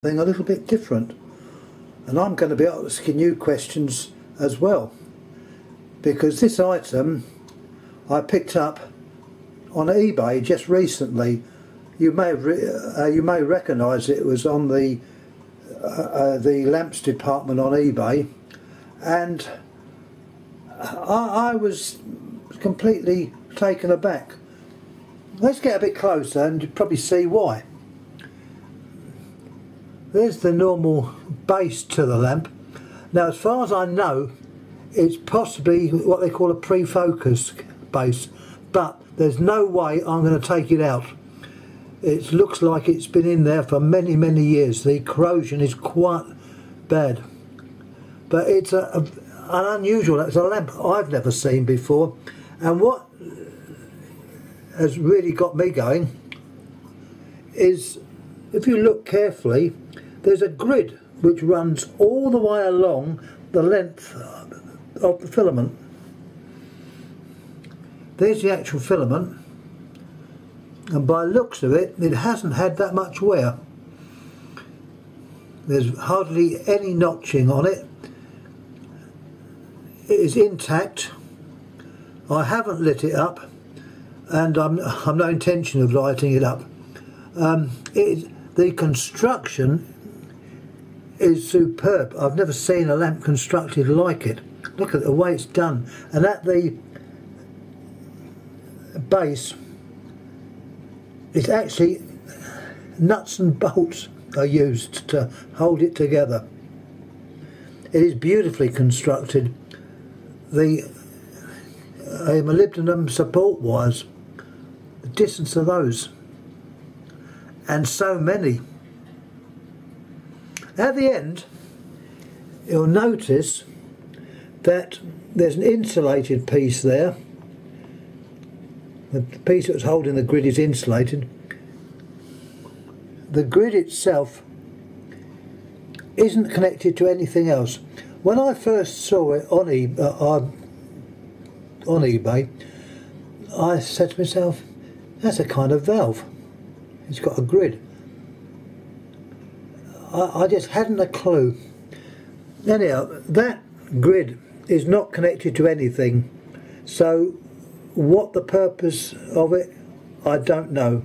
Thing a little bit different, and I'm going to be asking you questions as well, because this item I picked up on eBay just recently. You may recognise it. It was on the lamps department on eBay, and I was completely taken aback. Let's get a bit closer and you'll probably see why. There's the normal base to the lamp. Now, as far as I know, it's possibly what they call a pre-focus base, but there's no way I'm going to take it out. It looks like it's been in there for many years. The corrosion is quite bad, but it's an unusual, it's a lamp I've never seen before. And what has really got me going is, if you look carefully, there's a grid which runs all the way along the length of the filament. There's the actual filament, and by looks of it, it hasn't had that much wear. There's hardly any notching on it. It is intact. I haven't lit it up, and I'm no intention of lighting it up. The construction is superb. I've never seen a lamp constructed like it. Look at the way it's done, and at the base it's actually nuts and bolts are used to hold it together. It is beautifully constructed. The molybdenum support wires, the distance of those, and so many. At the end, you'll notice that there's an insulated piece there. The piece that's holding the grid is insulated. The grid itself isn't connected to anything else. When I first saw it on eBay, I said to myself, that's a kind of valve. It's got a grid. I just hadn't a clue. Anyhow, that grid is not connected to anything, so what the purpose of it, I don't know.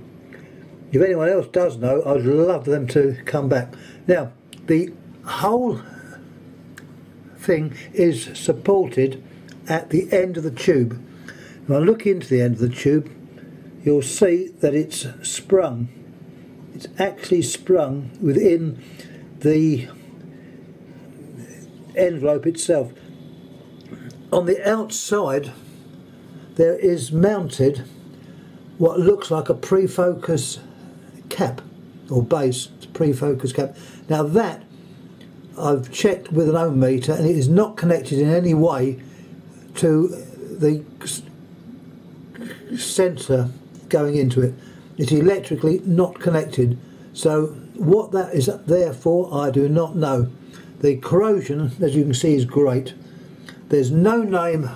If anyone else does know, I'd love them to come back. Now, the whole thing is supported at the end of the tube. If I look into the end of the tube, you'll see that it's sprung. It's actually sprung within the envelope itself. On the outside there is mounted what looks like a pre-focus cap or base. It's a pre-focus cap. Now that I've checked with an ohm meter, and it is not connected in any way to the sensor going into it. It's electrically not connected, so what that is there for, I do not know. The corrosion, as you can see, is great. There's no name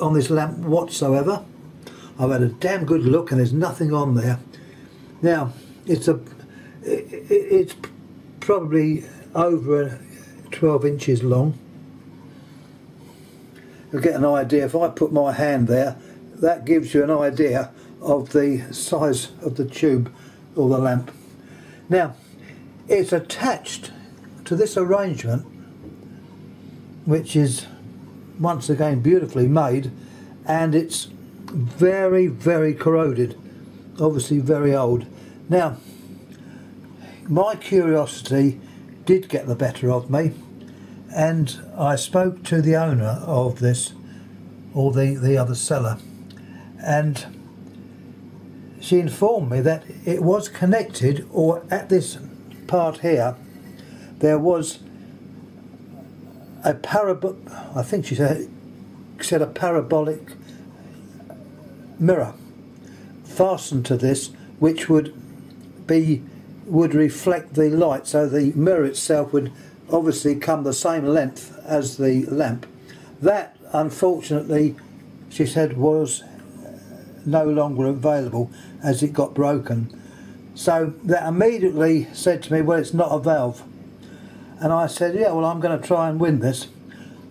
on this lamp whatsoever. I've had a damn good look and there's nothing on there. Now, it's probably over 12 inches long. You'll get an idea. If I put my hand there, that gives you an idea of the size of the tube or the lamp. Now, it's attached to this arrangement, which is once again beautifully made, and it's very corroded, obviously very old. Now, my curiosity did get the better of me, and I spoke to the owner of this, or the other seller, and she informed me that it was connected, or at this part here there was a I think she said a parabolic mirror fastened to this, which would reflect the light, so the mirror itself would obviously come the same length as the lamp. That, unfortunately, she said, was no longer available as it got broken. So that immediately said to me, well, it's not a valve. And I said, yeah, well, I'm going to try and win this.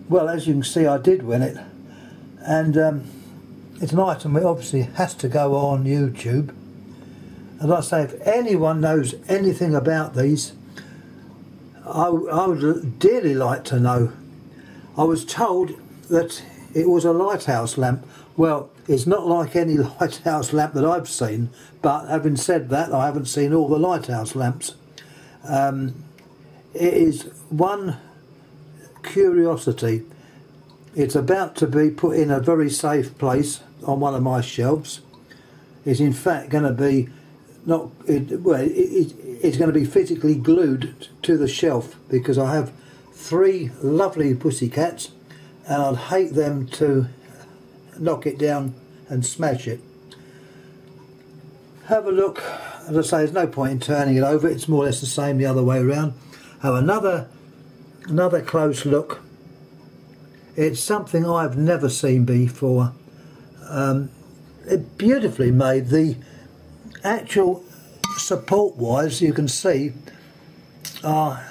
Well, as you can see, I did win it. And it's an item that obviously has to go on YouTube. And like I say, if anyone knows anything about these, I would dearly like to know. I was told that it was a lighthouse lamp. Well, it's not like any lighthouse lamp that I've seen, but having said that, I haven't seen all the lighthouse lamps. It is one curiosity. It's about to be put in a very safe place on one of my shelves. It's in fact going to be it's going to be physically glued to the shelf, because I have 3 lovely pussycats and I'd hate them to knock it down and smash it. Have a look. As I say, there's no point in turning it over, it's more or less the same the other way around. Have another close look. It's something I've never seen before. It beautifully made. The actual support wires, you can see, are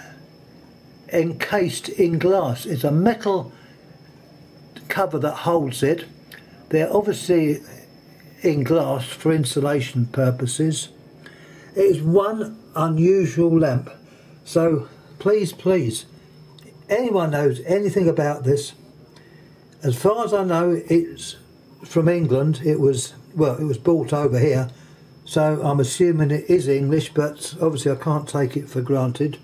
encased in glass. It's a metal cover that holds it. They're obviously in glass for insulation purposes. It is one unusual lamp. So please, anyone knows anything about this? As far as I know, it's from England. It was bought over here, so I'm assuming it is English, but obviously I can't take it for granted.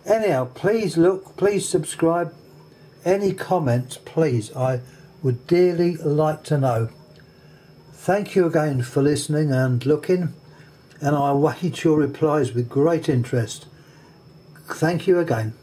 Anyhow, please look, please subscribe. Any comments, please, I would dearly like to know. Thank you again for listening and looking, and I await your replies with great interest. Thank you again.